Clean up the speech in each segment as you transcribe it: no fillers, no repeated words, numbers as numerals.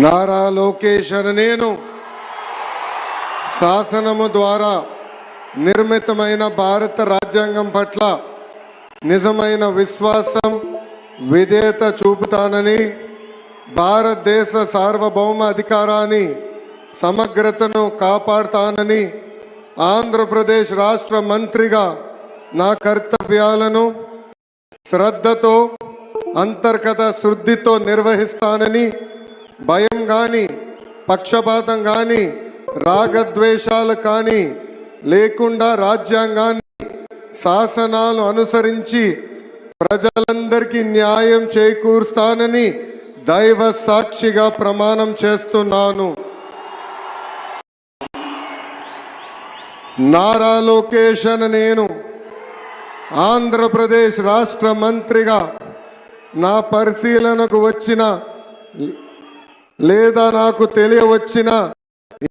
నారా లోకేష్ అనే నేను శాసనము ద్వారా నిర్మితమైన భారత రాజ్యాంగం పట్ల నిజమైన విశ్వాసం విధేయత చూపుతానని, భారతదేశ సార్వభౌమ అధికారాన్ని సమగ్రతను కాపాడుతానని, ఆంధ్రప్రదేశ్ రాష్ట్ర మంత్రిగా నా కర్తవ్యాలను శ్రద్ధతో అంతర్గత శుద్ధితో నిర్వహిస్తానని, భయం కానీ పక్షపాతం కానీ రాగద్వేషాలు కానీ లేకుండా రాజ్యాంగాన్ని శాసనాలు అనుసరించి ప్రజలందరికీ న్యాయం చేకూరుస్తానని దైవ సాక్షిగా ప్రమాణం చేస్తున్నాను. నారా లోకేష్ అనే నేను ఆంధ్రప్రదేశ్ రాష్ట్ర మంత్రిగా నా పరిశీలనకు వచ్చిన లేదా నాకు తెలియవచ్చిన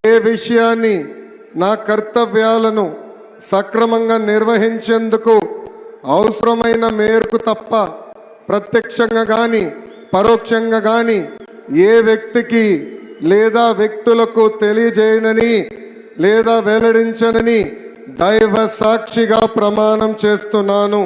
ఏ విషయాన్ని నా కర్తవ్యాలను సక్రమంగా నిర్వహించేందుకు అవసరమైన మేరకు తప్ప ప్రత్యక్షంగా కానీ పరోక్షంగా కానీ ఏ వ్యక్తికి లేదా వ్యక్తులకు తెలియజేయనని లేదా వెల్లడించనని దైవ సాక్షిగా ప్రమాణం చేస్తున్నాను.